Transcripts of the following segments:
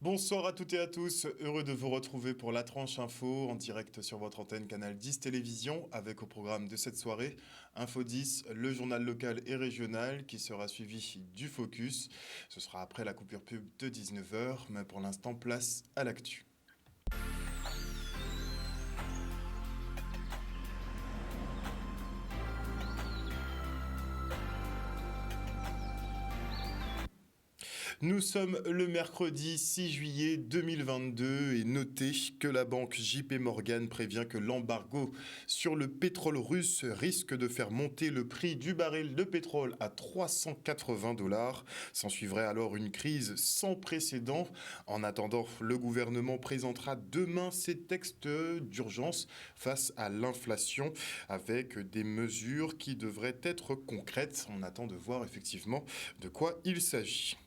Bonsoir à toutes et à tous, heureux de vous retrouver pour la tranche info en direct sur votre antenne Canal 10 Télévision avec au programme de cette soirée Info 10, le journal local et régional qui sera suivi du Focus. Ce sera après la coupure pub de 19 heures, mais pour l'instant place à l'actu. Nous sommes le mercredi 6 juillet 2022 et notez que la banque JP Morgan prévient que l'embargo sur le pétrole russe risque de faire monter le prix du baril de pétrole à 380 $. S'en suivrait alors une crise sans précédent. En attendant, le gouvernement présentera demain ses textes d'urgence face à l'inflation avec des mesures qui devraient être concrètes. On attend de voir effectivement de quoi il s'agit.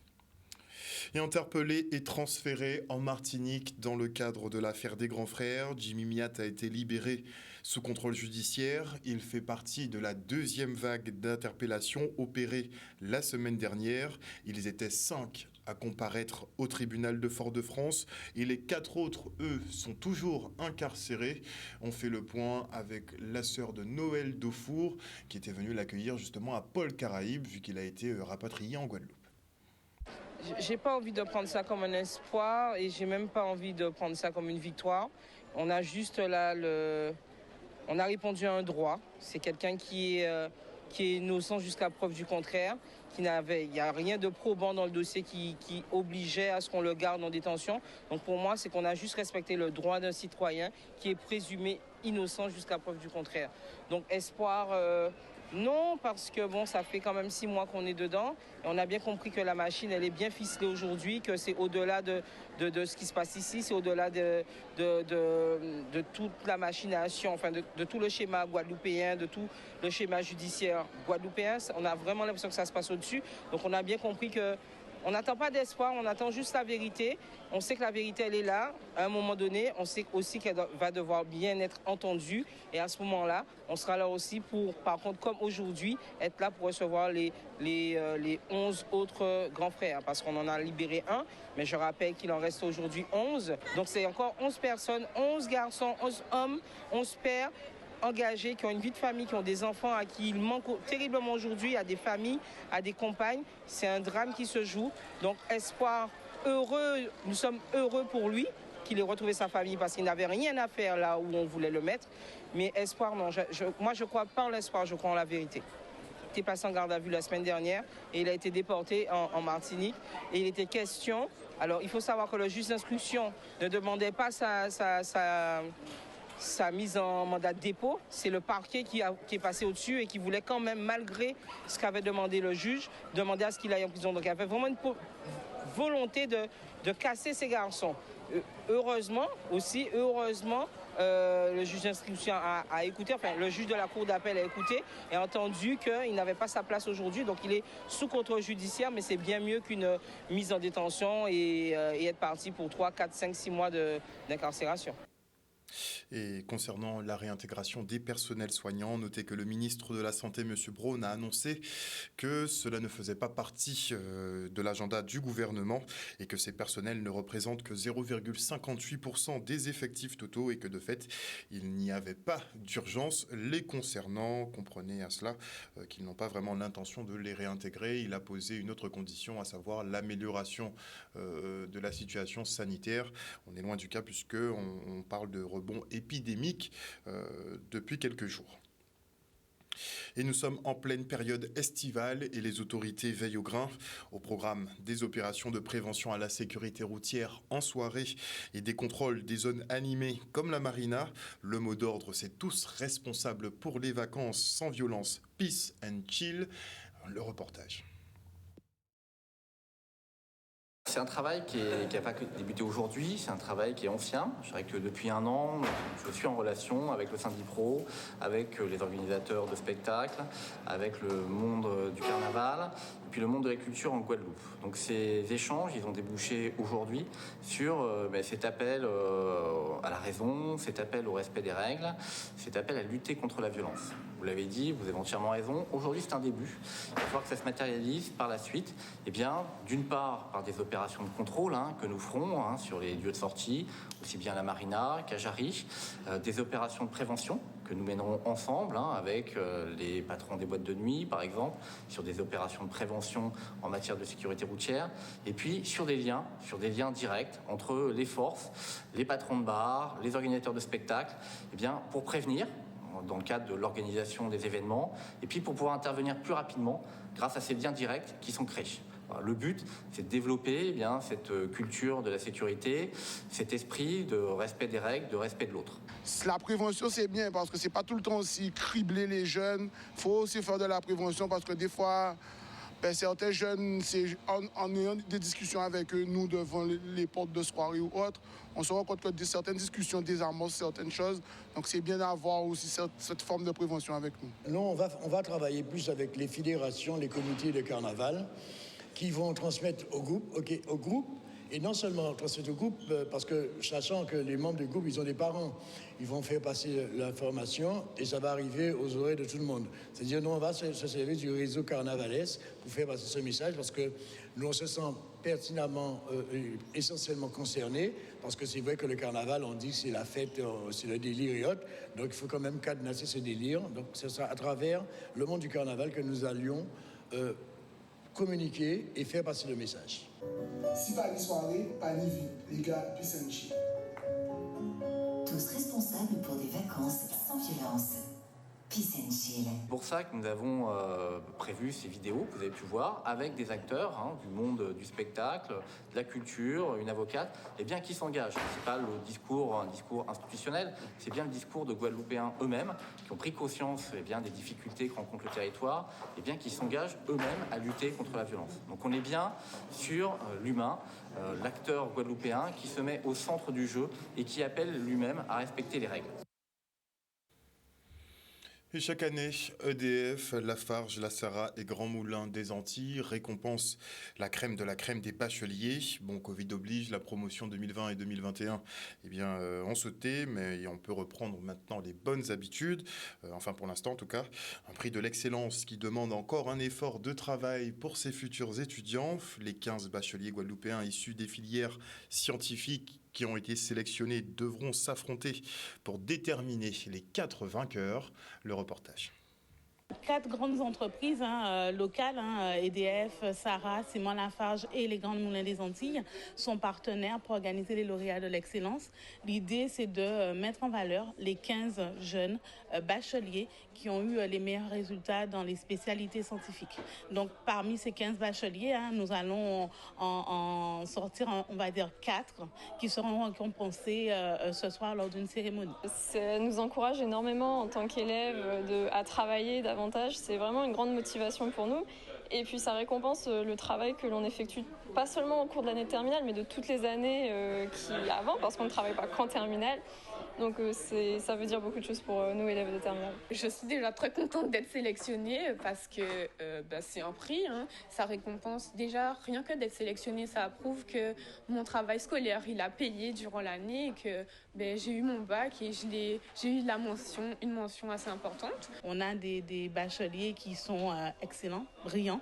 Et interpellé et transféré en Martinique dans le cadre de l'affaire des grands frères, Jimmy Miat a été libéré sous contrôle judiciaire. Il fait partie de la deuxième vague d'interpellations opérée la semaine dernière. Ils étaient 5 à comparaître au tribunal de Fort-de-France et les 4 autres, eux, sont toujours incarcérés. On fait le point avec la sœur de Noël Daufour qui était venue l'accueillir justement à Paul-Caraïbe vu qu'il a été rapatrié en Guadeloupe. J'ai pas envie de prendre ça comme un espoir et j'ai même pas envie de prendre ça comme une victoire. On a juste là on a répondu à un droit. C'est quelqu'un qui est innocent jusqu'à preuve du contraire, il n'y a rien de probant dans le dossier qui obligeait à ce qu'on le garde en détention. Donc pour moi, c'est qu'on a juste respecté le droit d'un citoyen qui est présumé innocent jusqu'à preuve du contraire. Donc espoir, non, parce que bon, ça fait quand même 6 mois qu'on est dedans. Et on a bien compris que la machine, elle est bien ficelée aujourd'hui, que c'est au-delà de ce qui se passe ici, c'est au-delà de toute la machination, enfin de tout le schéma guadeloupéen, de tout le schéma judiciaire guadeloupéen. On a vraiment l'impression que ça se passe au-dessus. Donc on a bien compris que on n'attend pas d'espoir, on attend juste la vérité. On sait que la vérité, elle est là. À un moment donné, on sait aussi qu'elle va devoir bien être entendue. Et à ce moment-là, on sera là aussi pour, par contre, comme aujourd'hui, être là pour recevoir les 11 autres grands frères. Parce qu'on en a libéré un, mais je rappelle qu'il en reste aujourd'hui 11. Donc c'est encore 11 personnes, 11 garçons, 11 hommes, 11 pères engagés, qui ont une vie de famille, qui ont des enfants à qui il manque terriblement aujourd'hui, à des familles, à des compagnes. C'est un drame qui se joue. Donc espoir, heureux, nous sommes heureux pour lui qu'il ait retrouvé sa famille parce qu'il n'avait rien à faire là où on voulait le mettre. Mais espoir, non. Moi, je ne crois pas en l'espoir, je crois en la vérité. Il était passé en garde à vue la semaine dernière et il a été déporté en Martinique. Et il était question... Alors, il faut savoir que le juge d'instruction ne demandait pas sa mise en mandat de dépôt. C'est le parquet qui est passé au-dessus et qui voulait quand même, malgré ce qu'avait demandé le juge, demander à ce qu'il aille en prison. Donc il y avait vraiment une volonté de casser ces garçons. Heureusement, le juge d'instruction a écouté, enfin le juge de la cour d'appel a écouté et a entendu qu'il n'avait pas sa place aujourd'hui. Donc il est sous contrôle judiciaire, mais c'est bien mieux qu'une mise en détention et être parti pour 3, 4, 5, 6 mois d'incarcération. Et concernant la réintégration des personnels soignants, notez que le ministre de la Santé, M. Braun, a annoncé que cela ne faisait pas partie de l'agenda du gouvernement et que ces personnels ne représentent que 0,58% des effectifs totaux et que de fait, il n'y avait pas d'urgence les concernant. Comprenez à cela qu'ils n'ont pas vraiment l'intention de les réintégrer. Il a posé une autre condition, à savoir l'amélioration de la situation sanitaire. On est loin du cas puisqu'on parle de rebond épidémique depuis quelques jours. Et nous sommes en pleine période estivale et les autorités veillent au grain. Au programme des opérations de prévention à la sécurité routière en soirée et des contrôles des zones animées comme la marina. Le mot d'ordre, c'est tous responsables pour les vacances sans violence, peace and chill. Le reportage. C'est un travail qui n'a pas débuté aujourd'hui, c'est un travail qui est ancien. Je dirais que depuis 1 an, je suis en relation avec le Syndipro, avec les organisateurs de spectacles, avec le monde du carnaval, et puis le monde de la culture en Guadeloupe. Donc ces échanges, ils ont débouché aujourd'hui sur cet appel à la raison, cet appel au respect des règles, cet appel à lutter contre la violence. Vous l'avez dit, vous avez entièrement raison. Aujourd'hui, c'est un début. Il va falloir que ça se matérialise par la suite. Eh bien, d'une part, par des opérations de contrôle que nous ferons sur les lieux de sortie, aussi bien à la marina qu'à Jarry, des opérations de prévention que nous mènerons ensemble avec les patrons des boîtes de nuit, par exemple, sur des opérations de prévention en matière de sécurité routière, et puis sur des liens directs entre les forces, les patrons de bar, les organisateurs de spectacles, eh bien, pour prévenir dans le cadre de l'organisation des événements, et puis pour pouvoir intervenir plus rapidement grâce à ces liens directs qui sont créés. Le but, c'est de développer cette culture de la sécurité, cet esprit de respect des règles, de respect de l'autre. La prévention, c'est bien parce que c'est pas tout le temps aussi cribler les jeunes. Il faut aussi faire de la prévention parce que des fois, certains jeunes, en ayant des discussions avec eux, nous, devant les portes de soirée ou autres, on se rend compte que certaines discussions désamorcent certaines choses. Donc, c'est bien d'avoir aussi cette forme de prévention avec nous. Nous, on va travailler plus avec les fédérations, les comités de carnaval, qui vont transmettre au groupe, et non seulement transmettre au groupe, parce que sachant que les membres du groupe, ils ont des parents, ils vont faire passer l'information et ça va arriver aux oreilles de tout le monde. C'est-à-dire, nous, on va se servir du réseau carnavalesque pour faire passer ce message, parce que nous, on se sent pertinemment, essentiellement concernés, parce que c'est vrai que le carnaval, on dit que c'est la fête, c'est le délire et autres, donc il faut quand même cadenasser ce délire. Donc, ce sera à travers le monde du carnaval que nous allions communiquer et faire passer le message. Si pas les soirées, pas ni vie, les gars, puis Saint-Michel. Tous responsables pour des vacances sans violence. Peace and chill. C'est pour ça que nous avons prévu ces vidéos que vous avez pu voir avec des acteurs du monde du spectacle, de la culture, une avocate, qui s'engagent. C'est pas un discours institutionnel, c'est bien le discours de Guadeloupéens eux-mêmes qui ont pris conscience des difficultés que rencontre le territoire, qui s'engagent eux-mêmes à lutter contre la violence. Donc on est bien sur l'humain, l'acteur guadeloupéen qui se met au centre du jeu et qui appelle lui-même à respecter les règles. Et chaque année, EDF, Lafarge, La Sarah et Grand Moulin des Antilles récompensent la crème de la crème des bacheliers. Bon, Covid oblige, la promotion 2020 et 2021 ont sauté, mais on peut reprendre maintenant les bonnes habitudes, enfin pour l'instant en tout cas. Un prix de l'excellence qui demande encore un effort de travail pour ses futurs étudiants. Les 15 bacheliers guadeloupéens issus des filières scientifiques qui ont été sélectionnés devront s'affronter pour déterminer les 4 vainqueurs. Le reportage. 4 grandes entreprises locales, EDF, Sarah, Simon Lafarge et les Grands Moulins des Antilles sont partenaires pour organiser les lauréats de l'excellence. L'idée, c'est de mettre en valeur les 15 jeunes bacheliers qui ont eu les meilleurs résultats dans les spécialités scientifiques. Donc, parmi ces 15 bacheliers, nous allons en sortir, on va dire 4 qui seront récompensés ce soir lors d'une cérémonie. Ça nous encourage énormément en tant qu'élèves à travailler davantage. C'est vraiment une grande motivation pour nous. Et puis ça récompense le travail que l'on effectue, pas seulement au cours de l'année de terminale, mais de toutes les années avant, parce qu'on ne travaille pas qu'en terminale. Donc ça veut dire beaucoup de choses pour nous, élèves de terminale. Je suis déjà très contente d'être sélectionnée parce que c'est un prix. Ça récompense déjà, rien que d'être sélectionnée, ça prouve que mon travail scolaire, il a payé durant l'année et que j'ai eu mon bac et j'ai eu une mention assez importante. On a des bacheliers qui sont excellents, brillants,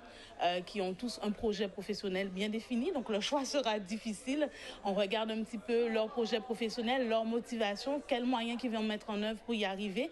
qui ont tous un projet professionnel bien défini. Donc le choix sera difficile. On regarde un petit peu leur projet professionnel, leur motivation, quels moyens qu'ils vont mettre en œuvre pour y arriver.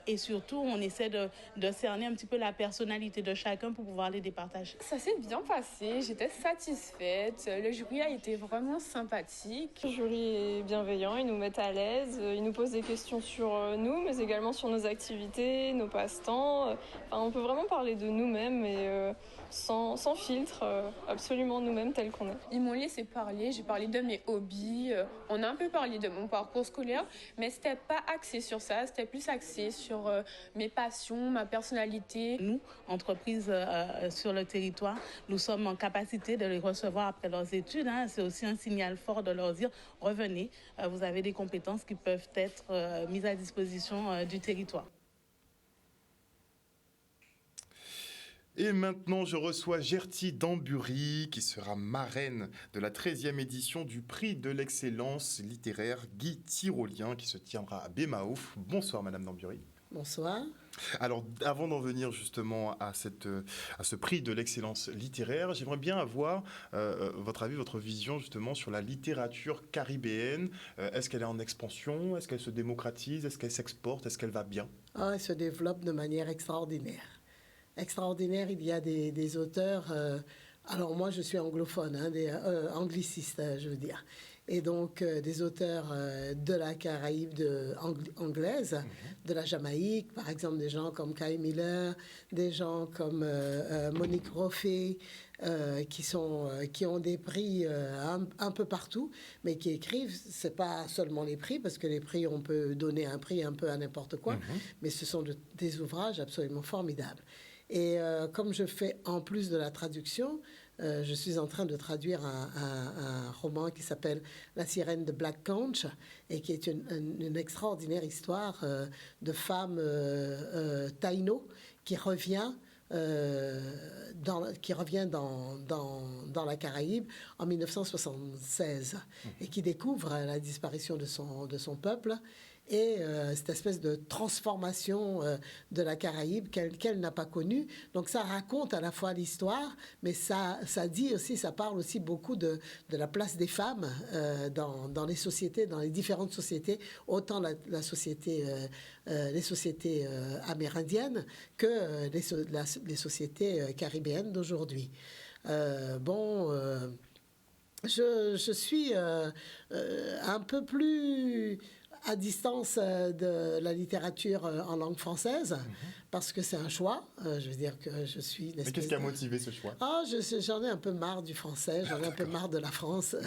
Et surtout, on essaie de cerner un petit peu la personnalité de chacun pour pouvoir les départager. Ça s'est bien passé, j'étais satisfaite. Le jury a été vraiment sympathique. Le jury est bienveillant, ils nous mettent à l'aise, ils nous posent des questions sur nous, mais également sur nos activités, nos passe-temps. On peut vraiment parler de nous-mêmes et sans filtre, absolument nous-mêmes tels qu'on est. Ils m'ont laissé parler, j'ai parlé de mes hobbies, on a un peu parlé de mon parcours scolaire, mais c'était pas axé sur ça, c'était plus axé sur mes passions, ma personnalité. Nous, entreprises sur le territoire, nous sommes en capacité de les recevoir après leurs études. C'est aussi un signal fort de leur dire « Revenez, vous avez des compétences qui peuvent être mises à disposition du territoire ». Et maintenant, je reçois Gerty Dambury, qui sera marraine de la 13e édition du prix de l'excellence littéraire Guy Tyrolien, qui se tiendra à Bémaouf. Bonsoir, Madame Dambury. Bonsoir. Alors, avant d'en venir justement à ce prix de l'excellence littéraire, j'aimerais bien avoir votre avis, votre vision justement sur la littérature caribéenne. Est-ce qu'elle est en expansion? Est-ce qu'elle se démocratise? Est-ce qu'elle s'exporte? Est-ce qu'elle va bien? Elle se développe de manière extraordinaire. Extraordinaire, il y a des auteurs... alors moi, je suis anglophone, angliciste, je veux dire. Et donc, des auteurs de la Caraïbe anglaise, de la Jamaïque, par exemple, des gens comme Kay Miller, des gens comme Monique Roffé, qui ont des prix un peu partout, mais qui écrivent, c'est pas seulement les prix, parce que les prix, on peut donner un prix un peu à n'importe quoi, mais ce sont des ouvrages absolument formidables. Et comme je fais en plus de la traduction, je suis en train de traduire un roman qui s'appelle La sirène de Black Conch et qui est une extraordinaire histoire de femme taïno qui revient dans la Caraïbe en 1976 et qui découvre la disparition de son peuple et cette espèce de transformation de la Caraïbe qu'elle n'a pas connue. Donc ça raconte à la fois l'histoire, mais ça dit aussi, ça parle aussi beaucoup de la place des femmes dans les sociétés, dans les différentes sociétés, autant les sociétés amérindiennes que les sociétés caribéennes d'aujourd'hui. Je suis un peu plus à distance de la littérature en langue française, parce que c'est un choix. Je veux dire que je suis... Mais qu'est-ce qui a motivé ce choix? J'en ai un peu marre du français, j'en ai un peu marre de la France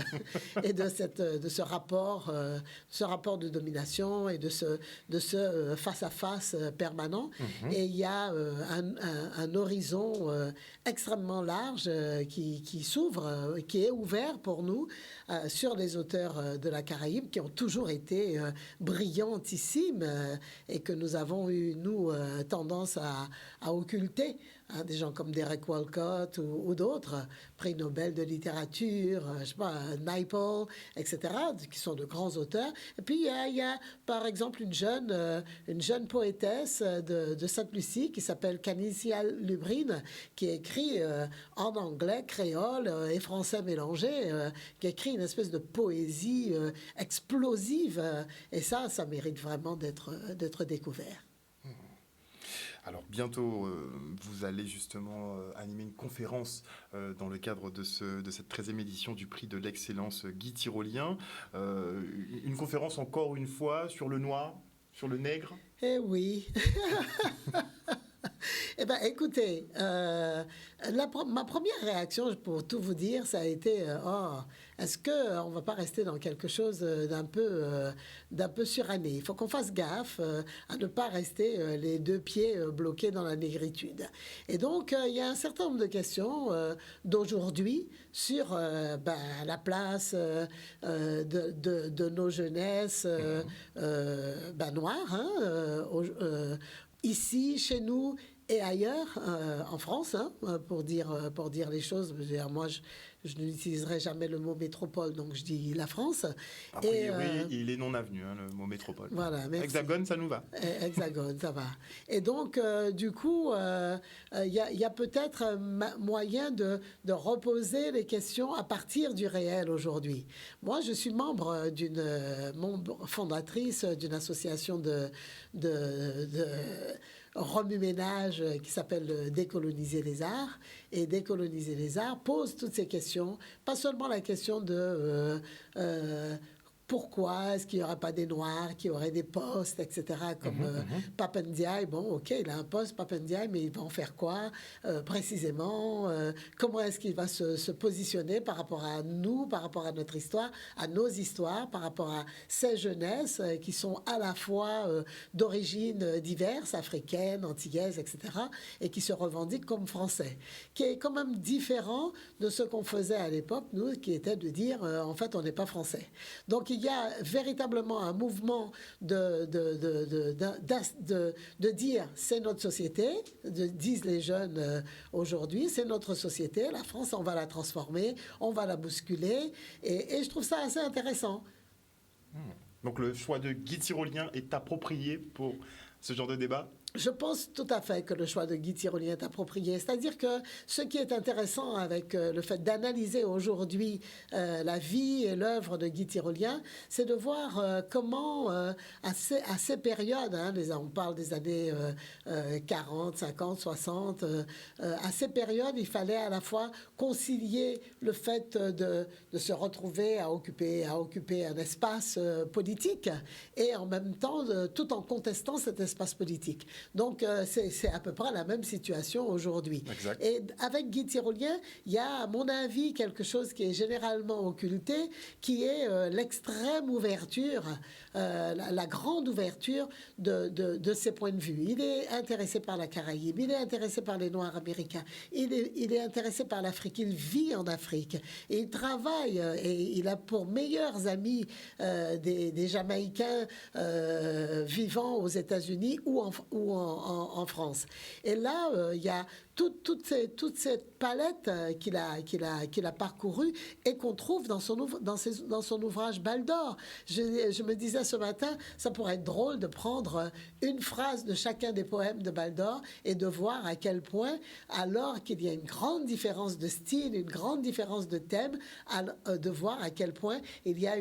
et de ce rapport de domination et de ce face-à-face permanent. Et il y a un horizon extrêmement large qui s'ouvre, qui est ouvert pour nous sur les auteurs de la Caraïbe qui ont toujours été brillantissimes et que nous avons eu, nous, tendance à occulter. Des gens comme Derek Walcott ou d'autres, prix Nobel de littérature, je sais pas, Naipaul, etc., qui sont de grands auteurs. Et puis, il y a par exemple, une jeune poétesse de Sainte-Lucie qui s'appelle Canicia Lubrine, qui écrit en anglais, créole et français mélangés, qui écrit une espèce de poésie explosive. Et ça mérite vraiment d'être découvert. Alors bientôt, vous allez justement animer une conférence dans le cadre de cette 13e édition du prix de l'excellence Guy Tyrolien. Une conférence encore une fois sur le noir, sur le nègre. Eh oui. Eh bien, écoutez, ma première réaction, pour tout vous dire, ça a été est-ce qu'on ne va pas rester dans quelque chose d'un peu suranné? Il faut qu'on fasse gaffe à ne pas rester les deux pieds bloqués dans la négritude. Et donc, il y a un certain nombre de questions d'aujourd'hui sur la place de nos jeunesses noires, ici, chez nous et ailleurs, en France, pour dire les choses. Moi, je n'utiliserai jamais le mot métropole, donc je dis la France. A priori, il est non avenu, le mot métropole. Voilà, merci. Hexagone, ça nous va. Hexagone, ça va. Et donc, du coup, il y a peut-être moyen de reposer les questions à partir du réel aujourd'hui. Moi, je suis membre fondatrice d'une association de remue-ménage qui s'appelle Décoloniser les arts. Et Décoloniser les arts pose toutes ces questions, pas seulement la question de pourquoi est-ce qu'il n'y aurait pas des Noirs qui auraient des postes, etc., comme Pape Ndiaye. Bon, OK, il a un poste, Pape Ndiaye, mais il va en faire quoi précisément? Comment est-ce qu'il va se positionner par rapport à nous, par rapport à notre histoire, à nos histoires, par rapport à ces jeunesses qui sont à la fois d'origines diverses, africaines, antillaises, etc., et qui se revendiquent comme français, qui est quand même différent de ce qu'on faisait à l'époque, nous, qui était de dire, en fait, on n'est pas français. Donc, il qu'il y a véritablement un mouvement de dire c'est notre société, disent les jeunes aujourd'hui, c'est notre société, la France, on va la transformer, on va la bousculer, et je trouve ça assez intéressant. Donc le choix de Guy Tyrolien est approprié pour ce genre de débat ? Je pense tout à fait que le choix de Guy Tyrolien est approprié. C'est-à-dire que ce qui est intéressant avec le fait d'analyser aujourd'hui la vie et l'œuvre de Guy Tyrolien, c'est de voir comment, à ces périodes, on parle des années 40, 50, 60, à ces périodes, il fallait à la fois concilier le fait de se retrouver à occuper un espace politique et en même temps, tout en contestant cet espace politique. Donc, c'est à peu près la même situation aujourd'hui. Exact. Et avec Guy Tyrolien, il y a, à mon avis, quelque chose qui est généralement occulté, qui est l'extrême ouverture, la grande ouverture de ses points de vue. Il est intéressé par la Caraïbe, il est intéressé par les Noirs américains, il est intéressé par l'Afrique, il vit en Afrique, et il travaille, et il a pour meilleurs amis des Jamaïcains vivant aux États-Unis ou en France. Et là, il y a toute cette palette qu'il a parcourue et qu'on trouve dans son ouvrage Baldor. Je me disais ce matin, ça pourrait être drôle de prendre une phrase de chacun des poèmes de Baldor et de voir à quel point, alors qu'il y a une grande différence de style, une grande différence de thème, de voir à quel point il y a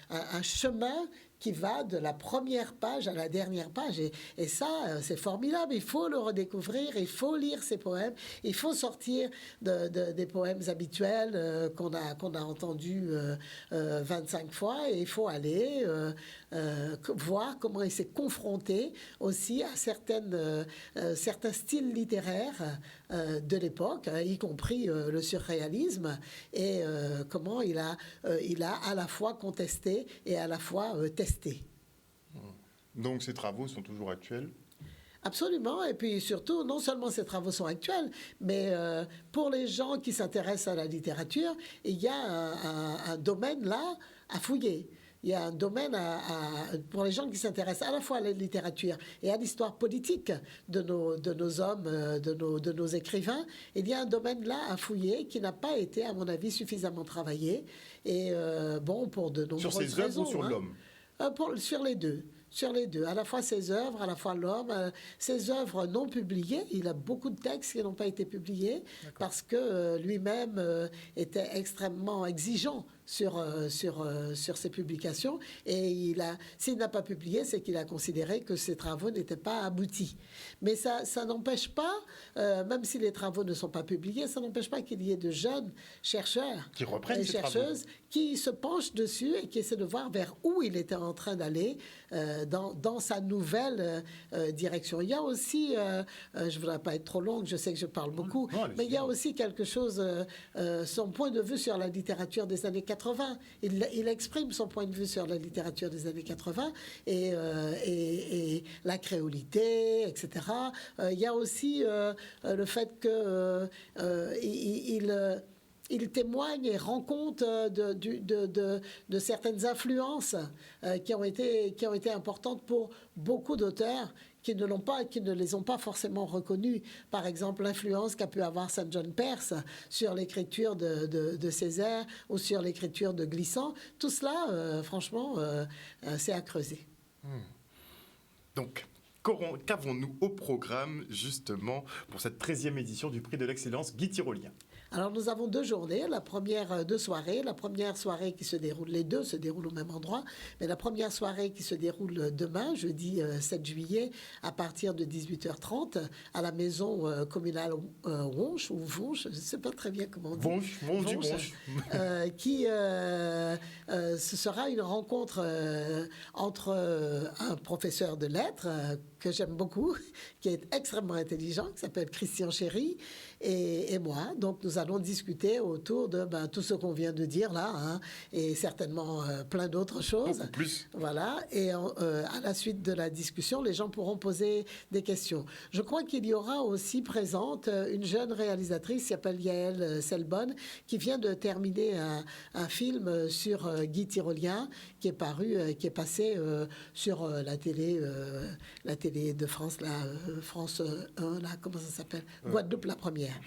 un chemin qui va de la première page à la dernière page. Et ça, c'est formidable. Il faut le redécouvrir, il faut lire ces poèmes, il faut sortir des poèmes habituels qu'on a entendus 25 fois, et il faut aller voir comment il s'est confronté aussi à certains styles littéraires de l'époque, y compris le surréalisme, et comment il a à la fois contesté et à la fois testé. Donc ces travaux sont toujours actuels ? Absolument, et puis surtout, non seulement ces travaux sont actuels, mais pour les gens qui s'intéressent à la littérature, il y a un domaine là à fouiller. Il y a un domaine pour les gens qui s'intéressent à la fois à la littérature et à l'histoire politique de nos hommes, de nos écrivains. Il y a un domaine là à fouiller qui n'a pas été, à mon avis, suffisamment travaillé. Et pour de nombreuses raisons. Sur ses œuvres ou sur l'homme ? Sur les deux. Sur les deux, à la fois ses œuvres, à la fois l'homme, ses œuvres non publiées. Il a beaucoup de textes qui n'ont pas été publiés parce que lui-même était extrêmement exigeant sur ses publications, et s'il n'a pas publié, c'est qu'il a considéré que ses travaux n'étaient pas aboutis. Mais ça n'empêche pas, même si les travaux ne sont pas publiés, ça n'empêche pas qu'il y ait de jeunes chercheurs qui reprennent et chercheuses qui se penchent dessus et qui essaient de voir vers où il était en train d'aller dans sa nouvelle direction. Il y a aussi, je ne voudrais pas être trop longue, je sais que je parle beaucoup, mais il y a aussi quelque chose, son point de vue sur la littérature des années 80. Il exprime son point de vue sur la littérature des années 80 et la créolité, etc. Il y a aussi le fait que il témoigne et rend compte de certaines influences qui ont été importantes pour beaucoup d'auteurs qui ne les ont pas forcément reconnus. Par exemple, l'influence qu'a pu avoir St. John Perse sur l'écriture de Césaire ou sur l'écriture de Glissant. Tout cela, franchement, c'est à creuser. Donc, qu'avons-nous au programme, justement, pour cette 13e édition du Prix de l'Excellence Guy Tyrolien ? Alors, nous avons deux soirées. La première soirée qui se déroule, les deux se déroulent au même endroit, mais la première soirée qui se déroule demain, jeudi 7 juillet, à partir de 18h30, à la maison communale Wonch, ou Vonche, je ne sais pas très bien comment on dit. Vonche. Ce sera une rencontre entre un professeur de lettres que j'aime beaucoup, qui est extrêmement intelligent, qui s'appelle Christian Chéry, et moi. Donc, nous allons discuter autour de tout ce qu'on vient de dire là, hein, et certainement plein d'autres choses. Beaucoup plus. Voilà. Et à la suite de la discussion, les gens pourront poser des questions. Je crois qu'il y aura aussi présente une jeune réalisatrice qui s'appelle Yael Selbonne, qui vient de terminer un film sur Guy Tyrolien, qui est paru, qui est passé sur la télé de France, France 1, là, comment ça s'appelle, Guadeloupe la première.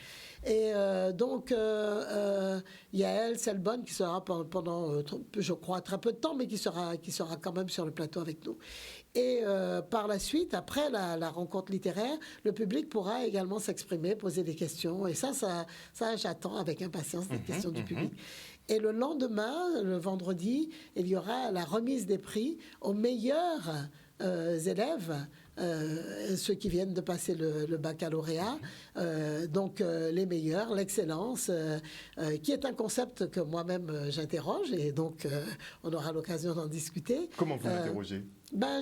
Et donc, Yael Selbonne, qui sera pendant, je crois, très peu de temps, mais qui sera quand même sur le plateau avec nous. Et par la suite, après la rencontre littéraire, le public pourra également s'exprimer, poser des questions. Et ça j'attends avec impatience les questions du public. Et le lendemain, le vendredi, il y aura la remise des prix aux meilleurs élèves, ceux qui viennent de passer le baccalauréat, donc les meilleurs, l'excellence, qui est un concept que moi-même j'interroge, et donc on aura l'occasion d'en discuter. Comment vous l'interrogez?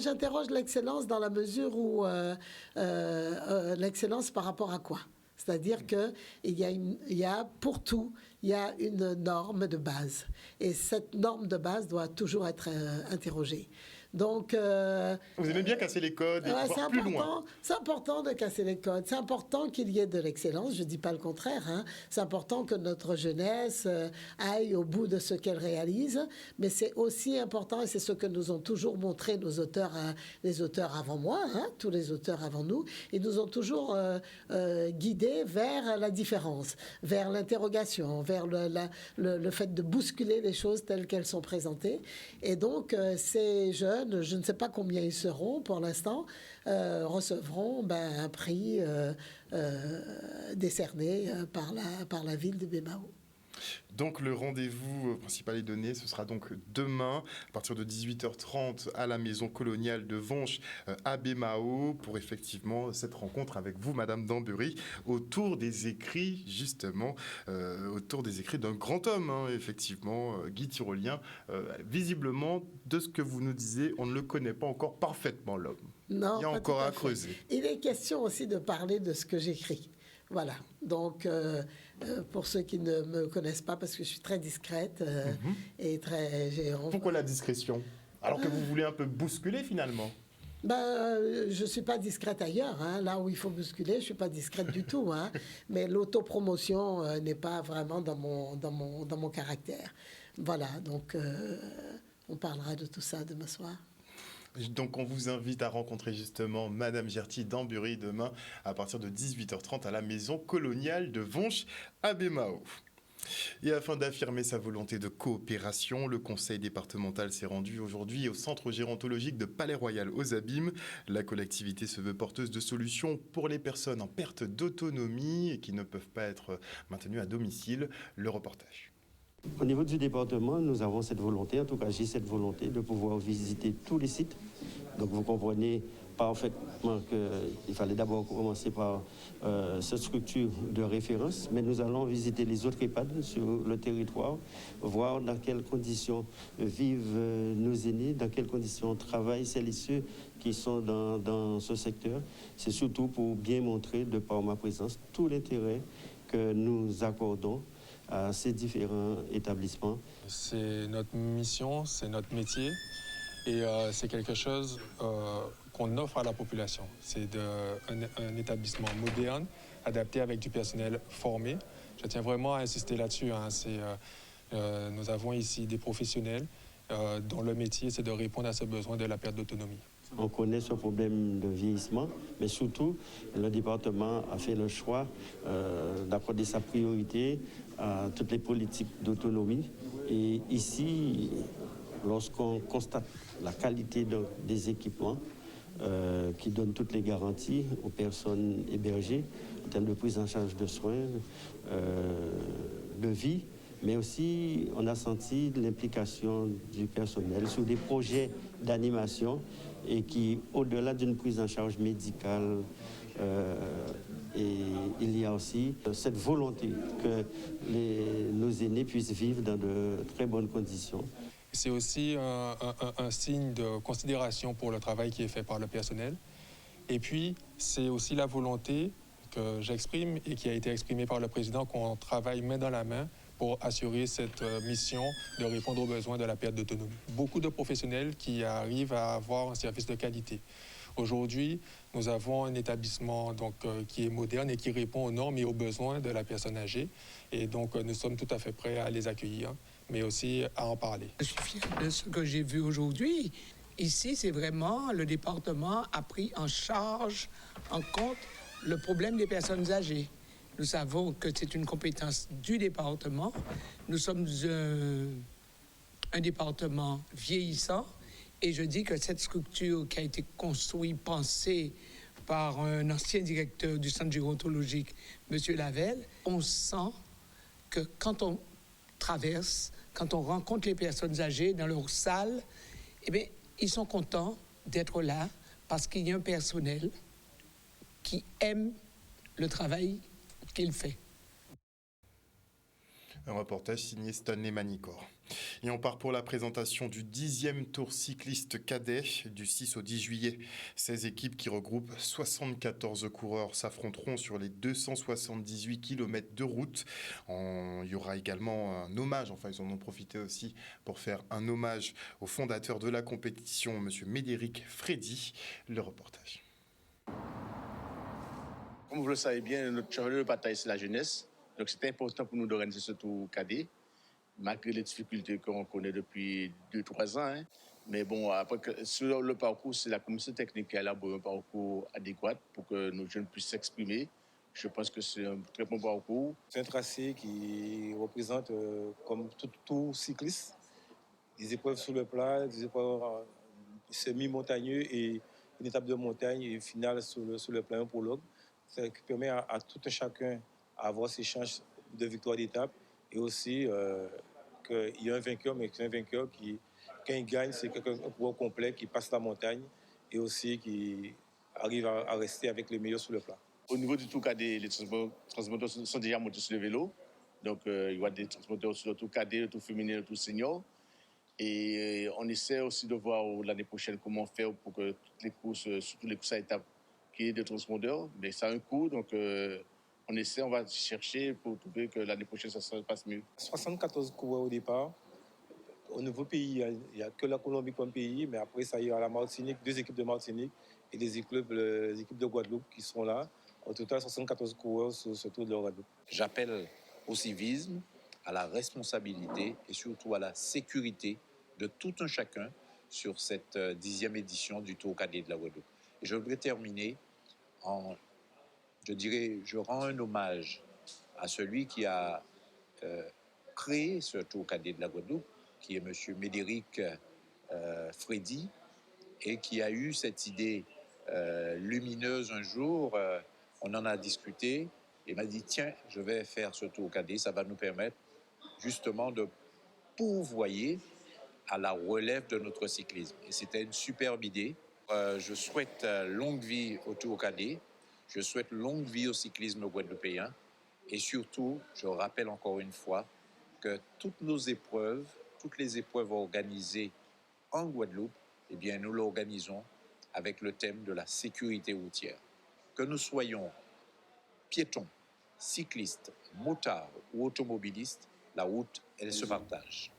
J'interroge l'excellence dans la mesure où l'excellence par rapport à quoi? C'est-à-dire qu'il y a pour tout, il y a une norme de base. Et cette norme de base doit toujours être interrogée. Donc, vous aimez bien casser les codes et voir plus loin. C'est important de casser les codes. C'est important qu'il y ait de l'excellence. Je ne dis pas le contraire. Hein. C'est important que notre jeunesse aille au bout de ce qu'elle réalise. Mais c'est aussi important, et c'est ce que nous ont toujours montré nos auteurs, les auteurs avant moi, hein, tous les auteurs avant nous. Ils nous ont toujours guidés vers la différence, vers l'interrogation, vers le fait de bousculer les choses telles qu'elles sont présentées. Et donc, ces jeunes, je ne sais pas combien ils seront pour l'instant, recevront un prix décerné par la ville de Bemao. Donc le rendez-vous principal est donné, ce sera donc demain à partir de 18h30 à la maison coloniale de Vonche à Bemao pour effectivement cette rencontre avec vous, Madame Dambury, autour des écrits justement, autour des écrits d'un grand homme, hein, effectivement, Guy Tyrolien. Visiblement, de ce que vous nous disiez, on ne le connaît pas encore parfaitement, l'homme. Non, il y a encore à creuser. Il est question aussi de parler de ce que j'écris. Voilà, donc pour ceux qui ne me connaissent pas, parce que je suis très discrète et très... Pourquoi la discrétion? Alors que vous voulez un peu bousculer finalement. Je ne suis pas discrète ailleurs, hein. Là où il faut bousculer, je ne suis pas discrète du tout, hein. Mais l'autopromotion n'est pas vraiment dans mon caractère. Voilà, donc on parlera de tout ça demain soir. Donc on vous invite à rencontrer justement Madame Gerty Dambury demain à partir de 18h30 à la maison coloniale de Vonche à Bemao. Et afin d'affirmer sa volonté de coopération, le conseil départemental s'est rendu aujourd'hui au centre gérontologique de Palais-Royal aux Abîmes. La collectivité se veut porteuse de solutions pour les personnes en perte d'autonomie et qui ne peuvent pas être maintenues à domicile. Le reportage. Au niveau du département, nous avons cette volonté, en tout cas j'ai cette volonté de pouvoir visiter tous les sites. Donc vous comprenez parfaitement qu'il fallait d'abord commencer par cette structure de référence, mais nous allons visiter les autres EHPAD sur le territoire, voir dans quelles conditions vivent nos aînés, dans quelles conditions travaillent celles et ceux qui sont dans ce secteur. C'est surtout pour bien montrer, de par ma présence, tout l'intérêt que nous accordons à ces différents établissements. C'est notre mission, c'est notre métier et c'est quelque chose qu'on offre à la population. C'est un établissement moderne, adapté avec du personnel formé. Je tiens vraiment à insister là-dessus. Hein. Nous avons ici des professionnels dont le métier, c'est de répondre à ce besoin de la perte d'autonomie. On connaît ce problème de vieillissement, mais surtout, le département a fait le choix d'accorder sa priorité à toutes les politiques d'autonomie. Et ici, lorsqu'on constate la qualité des équipements qui donnent toutes les garanties aux personnes hébergées en termes de prise en charge de soins, de vie, mais aussi on a senti l'implication du personnel sur des projets d'animation et qui, au-delà d'une prise en charge médicale, et il y a aussi cette volonté que nos aînés puissent vivre dans de très bonnes conditions. C'est aussi un signe de considération pour le travail qui est fait par le personnel. Et puis, c'est aussi la volonté que j'exprime et qui a été exprimé par le président, qu'on travaille main dans la main pour assurer cette mission de répondre aux besoins de la perte d'autonomie. Beaucoup de professionnels qui arrivent à avoir un service de qualité. Aujourd'hui, nous avons un établissement qui est moderne et qui répond aux normes et aux besoins de la personne âgée. Et donc, nous sommes tout à fait prêts à les accueillir, mais aussi à en parler. Je suis fier de ce que j'ai vu aujourd'hui. Ici, c'est vraiment le département a pris en charge, en compte, le problème des personnes âgées. Nous savons que c'est une compétence du département. Nous sommes un département vieillissant. Et je dis que cette structure qui a été construite, pensée par un ancien directeur du centre gérontologique, M. Lavelle, on sent que quand on traverse, quand on rencontre les personnes âgées dans leur salle, eh bien, ils sont contents d'être là parce qu'il y a un personnel qui aime le travail qu'il fait. Un reportage signé Stanley Manicor. Et on part pour la présentation du 10e Tour cycliste cadet du 6 au 10 juillet. 16 équipes qui regroupent 74 coureurs s'affronteront sur les 278 km de route. Il y aura également un hommage, enfin ils en ont profité aussi pour faire un hommage au fondateur de la compétition, M. Médéric Freddy. Le reportage. Comme vous le savez bien, notre cheval de bataille, c'est la jeunesse. Donc c'est important pour nous d'organiser ce tour cadet, malgré les difficultés qu'on connaît depuis 2-3 ans. Hein. Mais bon, après, sur le parcours, c'est la commission technique qui a élaboré un parcours adéquat pour que nos jeunes puissent s'exprimer. Je pense que c'est un très bon parcours. C'est un tracé qui représente, comme tout cycliste, des épreuves sur le plat, des épreuves semi-montagneux et une étape de montagne et une finale sur le plat, un prologue. Ça qui permet à tout un chacun avoir ses chances de victoire d'étape et aussi qu'il y a un vainqueur, mais c'est un vainqueur qui, quand il gagne, c'est un coureur complet qui passe la montagne et aussi qui arrive à rester avec les meilleurs sur le plat. Au niveau du tour cadet, les transporteurs sont déjà montés sur le vélo. Donc, il y a des transporteurs sur le tour cadet, le tour féminin, le tour senior. Et on essaie aussi de voir l'année prochaine comment faire pour que toutes les courses, surtout les courses à étapes, qu'il y ait des transpondeurs. Mais ça a un coût, donc on va chercher pour trouver que l'année prochaine, ça se passe mieux. 74 coureurs au départ. Au nouveau pays, il n'y a que la Colombie comme pays, mais après, ça ira à la Martinique, 2 équipes de Martinique et les équipes de Guadeloupe qui sont là. Au total, 74 coureurs sur ce tour de Guadeloupe. J'appelle au civisme, à la responsabilité et surtout à la sécurité de tout un chacun sur cette 10e édition du Tour cadet de la Guadeloupe. Et je voudrais terminer je rends un hommage à celui qui a créé ce Tour cadet de la Guadeloupe, qui est M. Médéric Freddy, et qui a eu cette idée lumineuse un jour. On en a discuté et m'a dit, tiens, je vais faire ce Tour cadet, ça va nous permettre justement de pourvoyer à la relève de notre cyclisme. Et c'était une superbe idée. Je souhaite longue vie au Tour cadet, je souhaite longue vie au cyclisme guadeloupéen et surtout, je rappelle encore une fois que toutes les épreuves organisées en Guadeloupe, eh bien, nous l'organisons avec le thème de la sécurité routière. Que nous soyons piétons, cyclistes, motards ou automobilistes, la route, elle se partage.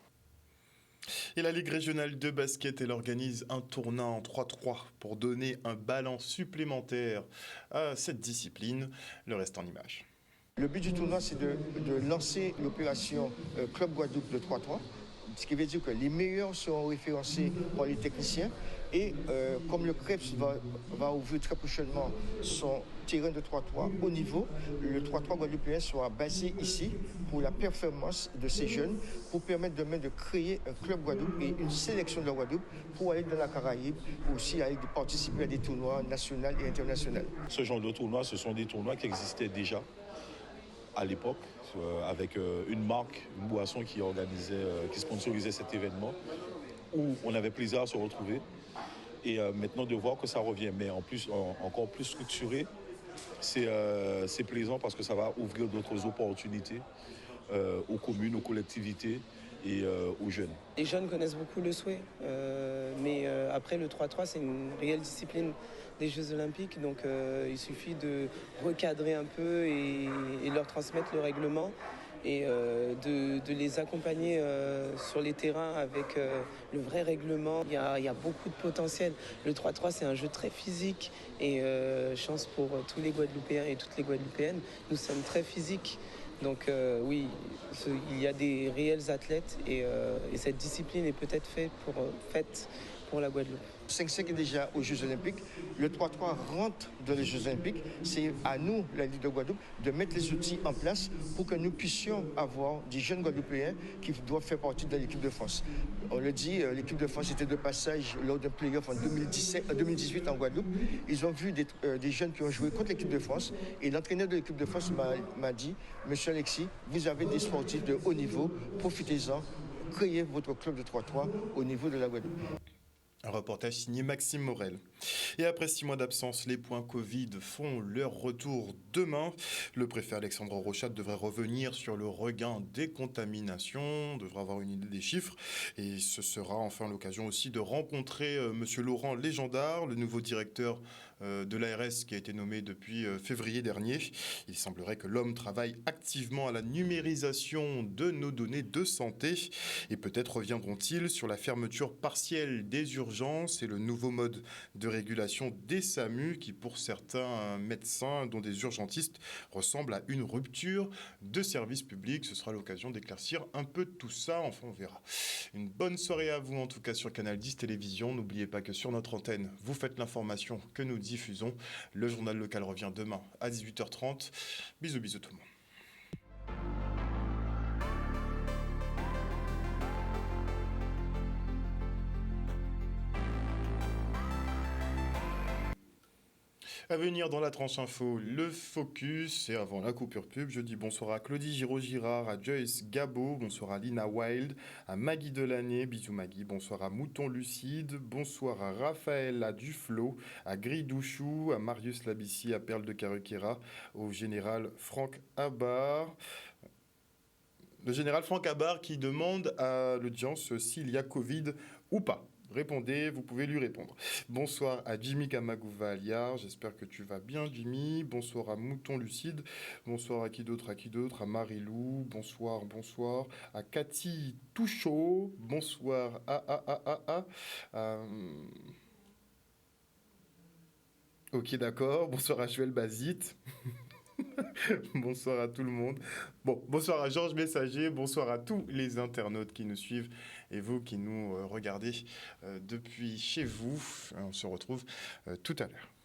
Et la Ligue régionale de basket, elle organise un tournoi en 3-3 pour donner un ballon supplémentaire à cette discipline. Le reste en images. Le but du tournoi, c'est de lancer l'opération Club Guadeloupe de 3-3. Ce qui veut dire que les meilleurs seront référencés par les techniciens. Et comme le CREPS va ouvrir très prochainement son terrain de 3-3 au niveau, le 3-3 guadeloupéen sera basé ici pour la performance de ces jeunes, pour permettre demain de créer un club Guadeloupe et une sélection de la Guadeloupe pour aller dans la Caraïbe, aussi aller participer à des tournois nationaux et internationaux. Ce genre de tournois, ce sont des tournois qui existaient déjà à l'époque, avec une marque, une boisson qui sponsorisait cet événement, où on avait plaisir à se retrouver. Et maintenant de voir que ça revient, mais en plus encore plus structuré, c'est plaisant parce que ça va ouvrir d'autres opportunités aux communes, aux collectivités et aux jeunes. Les jeunes connaissent beaucoup le souhait, mais après le 3-3, c'est une réelle discipline des Jeux Olympiques, donc il suffit de recadrer un peu et leur transmettre le règlement et de les accompagner sur les terrains avec le vrai règlement. Il y a beaucoup de potentiel. Le 3-3, c'est un jeu très physique et chance pour tous les Guadeloupéens et toutes les Guadeloupéennes, nous sommes très physiques. Donc oui, il y a des réels athlètes et cette discipline est peut-être faite pour la Guadeloupe. 5-5 est déjà aux Jeux Olympiques. Le 3-3 rentre dans les Jeux Olympiques. C'est à nous, la Ligue de Guadeloupe, de mettre les outils en place pour que nous puissions avoir des jeunes Guadeloupéens qui doivent faire partie de l'équipe de France. On le dit, l'équipe de France était de passage lors d'un play-off en 2018 en Guadeloupe. Ils ont vu des jeunes qui ont joué contre l'équipe de France et l'entraîneur de l'équipe de France m'a dit « Monsieur Alexis, vous avez des sportifs de haut niveau, profitez-en, créez votre club de 3-3 au niveau de la Guadeloupe. » Un reportage signé Maxime Morel. Et après 6 mois d'absence, les points Covid font leur retour demain. Le préfet Alexandre Rochat devrait revenir sur le regain des contaminations, devrait avoir une idée des chiffres. Et ce sera enfin l'occasion aussi de rencontrer Monsieur Laurent Légendard, le nouveau directeur de l'ARS qui a été nommé depuis février dernier. Il semblerait que l'homme travaille activement à la numérisation de nos données de santé. Et peut-être reviendront-ils sur la fermeture partielle des urgences et le nouveau mode de régulation des SAMU qui, pour certains médecins, dont des urgentistes, ressemble à une rupture de service public. Ce sera l'occasion d'éclaircir un peu tout ça. Enfin, on verra. Une bonne soirée à vous, en tout cas sur Canal 10 Télévision. N'oubliez pas que sur notre antenne, vous faites l'information que nous diffusons. Le journal local revient demain à 18h30. Bisous, bisous tout le monde. À venir dans la tranche info, le focus. Et avant la coupure pub, je dis bonsoir à Claudie Giraud-Girard, à Joyce Gabo, bonsoir à Lina Wild, à Maggie Delaney, bisous Maggie, bonsoir à Mouton Lucide, bonsoir à Raphaël Duflo, à Gris Douchou, à Marius Labissi, à Perle de Caruquera, au général Franck Abar. Le général Franck Abar qui demande à l'audience s'il y a Covid ou pas. Répondez, vous pouvez lui répondre. Bonsoir à Jimmy Kamagouva-Aliar, j'espère que tu vas bien Jimmy. Bonsoir à Mouton Lucide, bonsoir à qui d'autre, à Marie-Lou, bonsoir, à Cathy Touchot, bonsoir Ok d'accord, bonsoir à Joël Bazit. Bonsoir à tout le monde. Bon, bonsoir à Georges Messager, bonsoir à tous les internautes qui nous suivent et vous qui nous regardez depuis chez vous. On se retrouve tout à l'heure.